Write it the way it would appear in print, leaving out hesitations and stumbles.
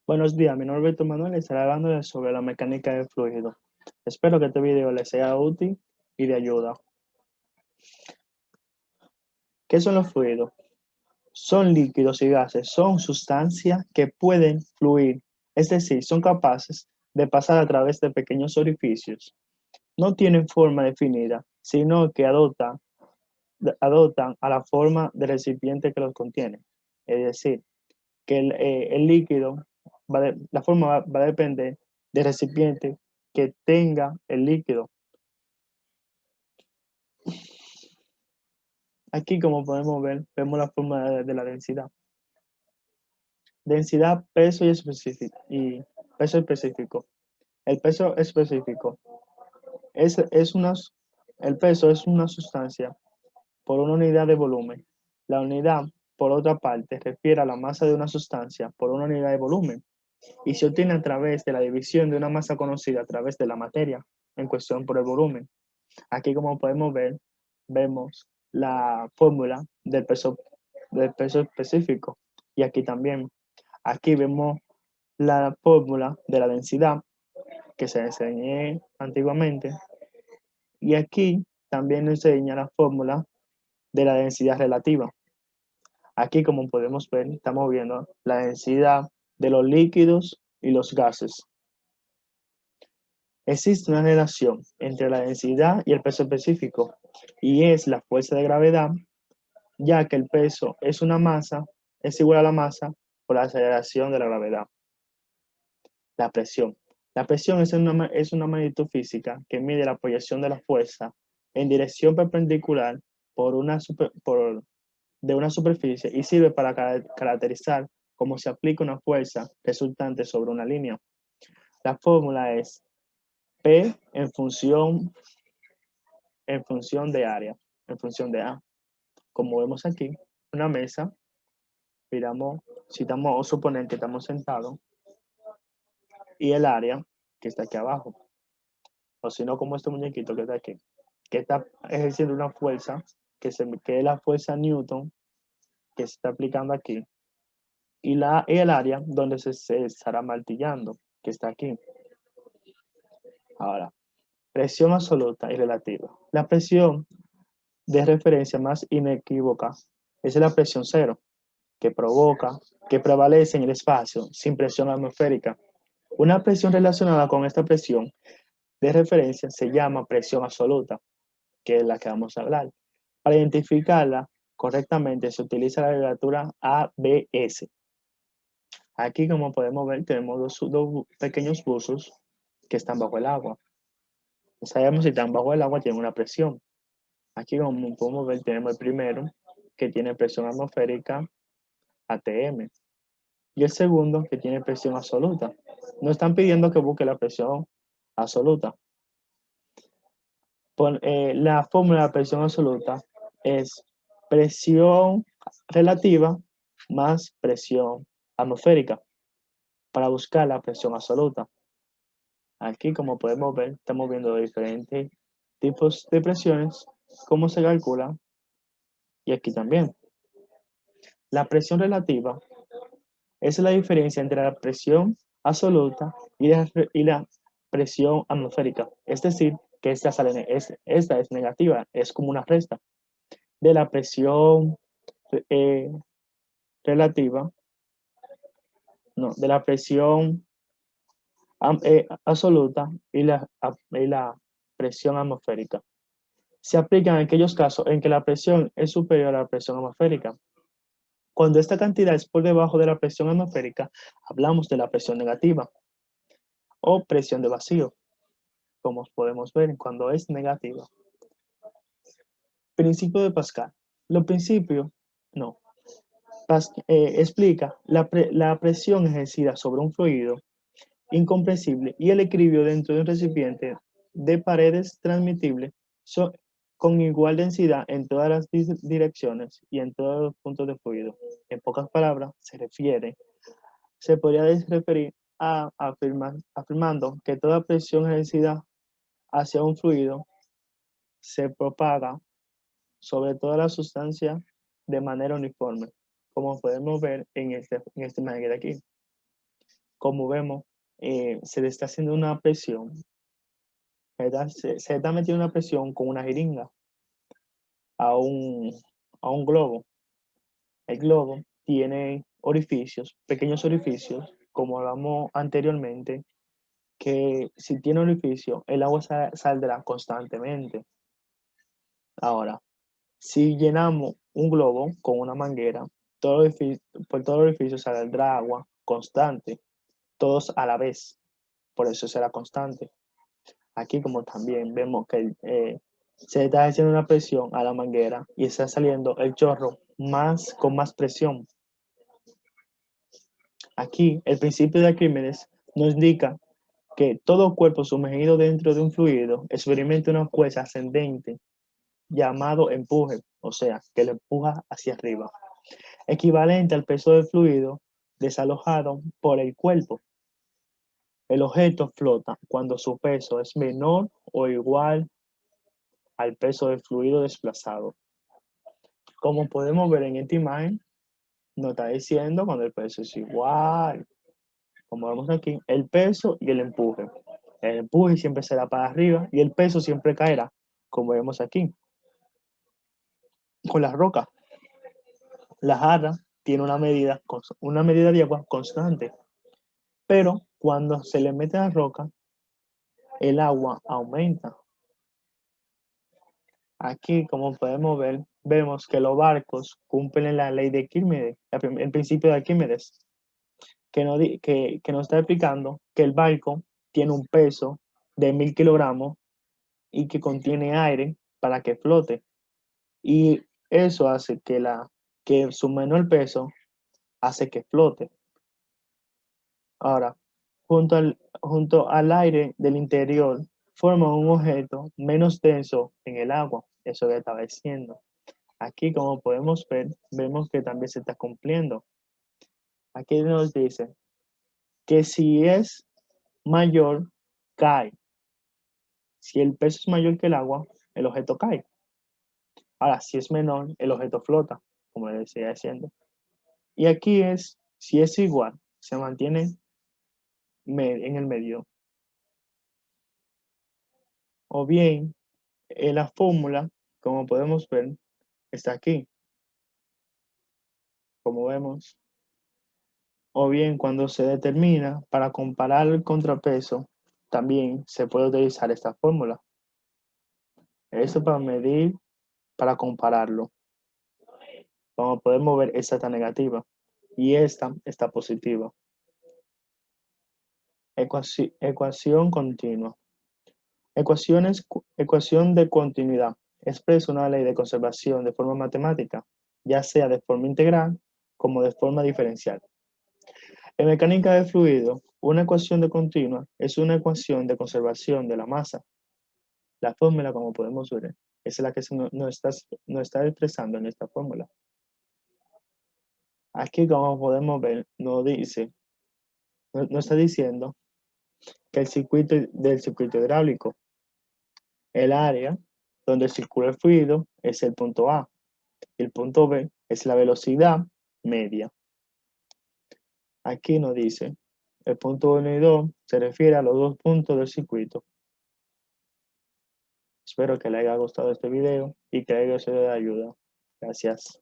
Buenos días, mi nombre es Víctor Manuel y estaré hablándoles sobre la mecánica del fluido. Espero que este video les sea útil y de ayuda. ¿Qué son los fluidos? Son líquidos y gases, son sustancias que pueden fluir, es decir, son capaces de pasar a través de pequeños orificios. No tienen forma definida, sino que adoptan a la forma del recipiente que los contiene. Es decir, que el líquido, la forma va a depender del recipiente que tenga el líquido. Aquí, como podemos ver, vemos la forma de la densidad. Densidad, peso y peso específico. El peso específico es el peso es una sustancia por una unidad de volumen. La unidad, por otra parte, refiere a la masa de una sustancia por una unidad de volumen y se obtiene a través de la división de una masa conocida a través de la materia en cuestión por el volumen. Aquí, como podemos ver, vemos la fórmula del peso específico. Y aquí también, aquí vemos la fórmula de la densidad que se enseñé antiguamente. Y aquí también nos enseña la fórmula de la densidad relativa. Aquí, como podemos ver, estamos viendo la densidad de los líquidos y los gases. Existe una relación entre la densidad y el peso específico, y es la fuerza de gravedad, ya que el peso es igual a la masa por la aceleración de la gravedad. La presión. La presión es una magnitud física que mide la proyección de la fuerza en dirección perpendicular de una superficie y sirve para caracterizar cómo se aplica una fuerza resultante sobre una línea. La fórmula es P en función de área, en función de A. Como vemos aquí, una mesa, miramos, si estamos, o suponer que estamos sentados, y el área que está aquí abajo, o si no, como este muñequito que está aquí, que está ejerciendo una fuerza, que es la fuerza Newton, que se está aplicando aquí, y el área donde se estará martillando, que está aquí. Ahora, presión absoluta y relativa. La presión de referencia más inequívoca es la presión cero, que prevalece en el espacio sin presión atmosférica. Una presión relacionada con esta presión de referencia se llama presión absoluta, que es la que vamos a hablar. Para identificarla correctamente se utiliza la abreviatura ABS. Aquí, como podemos ver, tenemos dos pequeños buzos que están bajo el agua. No sabemos si están bajo el agua, tienen una presión. Aquí, como podemos ver, tenemos el primero, que tiene presión atmosférica ATM, y el segundo, que tiene presión absoluta. Nos están pidiendo que busque la presión absoluta. La fórmula de la presión absoluta es presión relativa más presión atmosférica para buscar la presión absoluta. Aquí, como podemos ver, estamos viendo diferentes tipos de presiones, cómo se calcula, y aquí también. La presión relativa es la diferencia entre la presión absoluta y la presión atmosférica. Es decir, que esta es negativa, es como una resta de la presión eh, relativa, no, de la presión absoluta y la presión atmosférica. Se aplican en aquellos casos en que la presión es superior a la presión atmosférica. Cuando esta cantidad es por debajo de la presión atmosférica, hablamos de la presión negativa o presión de vacío, como podemos ver cuando es negativa. Principio de Pascal. Los principios, no, explica la presión ejercida sobre un fluido incompresible y el equilibrio dentro de un recipiente de paredes transmitibles son con igual densidad en todas las direcciones y en todos los puntos de fluido. En pocas palabras, se podría referir a afirmando que toda presión ejercida hacia un fluido se propaga sobre toda la sustancia de manera uniforme, como podemos ver en este imagen de aquí. como vemos, se le está haciendo una presión, ¿verdad? Se está metiendo una presión con una jeringa a a un globo. El globo tiene orificios, pequeños orificios, como hablamos anteriormente, que si tiene orificio, el agua saldrá constantemente. Ahora, si llenamos un globo con una manguera, por todo orificio saldrá agua constante, todos a la vez, por eso será constante. Aquí como también vemos que se está haciendo una presión a la manguera y está saliendo el chorro con más presión. Aquí el principio de Arquímedes nos indica que todo cuerpo sumergido dentro de un fluido experimenta una fuerza ascendente llamado empuje, o sea, que lo empuja hacia arriba, equivalente al peso del fluido desalojado por el cuerpo. El objeto flota cuando su peso es menor o igual al peso del fluido desplazado. Como podemos ver en esta imagen, nos está diciendo cuando el peso es igual, como vemos aquí, el peso y el empuje. El empuje siempre será para arriba y el peso siempre caerá, como vemos aquí. Con las rocas, la jarra tiene una medida de agua constante, pero cuando se le mete a la roca, el agua aumenta. Aquí, como podemos ver, vemos que los barcos cumplen la ley de Arquímedes, el principio de Arquímedes, que nos está explicando que el barco tiene un peso de 1000 kilogramos y que contiene aire para que flote. Y eso hace que su menor peso hace que flote. Ahora, junto al aire del interior, forma un objeto menos denso en el agua. Eso que estaba diciendo. Aquí, como podemos ver, vemos que también se está cumpliendo. Aquí nos dice que si es mayor, cae. Si el peso es mayor que el agua, el objeto cae. Ahora, si es menor, el objeto flota, como le decía diciendo. Y aquí si es igual, se mantiene en el medio. O bien, la fórmula, como podemos ver, está aquí, como vemos. O bien, cuando se determina para comparar el contrapeso, también se puede utilizar esta fórmula. Eso para medir, para compararlo. Como podemos ver, esta está negativa y esta está positiva. Ecuación continua. Ecuación de continuidad. Expresa una ley de conservación de forma matemática, ya sea de forma integral como de forma diferencial. En mecánica de fluido, una ecuación de continua es una ecuación de conservación de la masa. La fórmula, como podemos ver, es la que nos está expresando en esta fórmula. Aquí, como podemos ver, nos está diciendo que del circuito hidráulico, el área donde circula el fluido es el punto A. Y el punto B es la velocidad media. Aquí nos dice, el punto 1 y 2 se refiere a los dos puntos del circuito. Espero que le haya gustado este video y que le haya sido de ayuda. Gracias.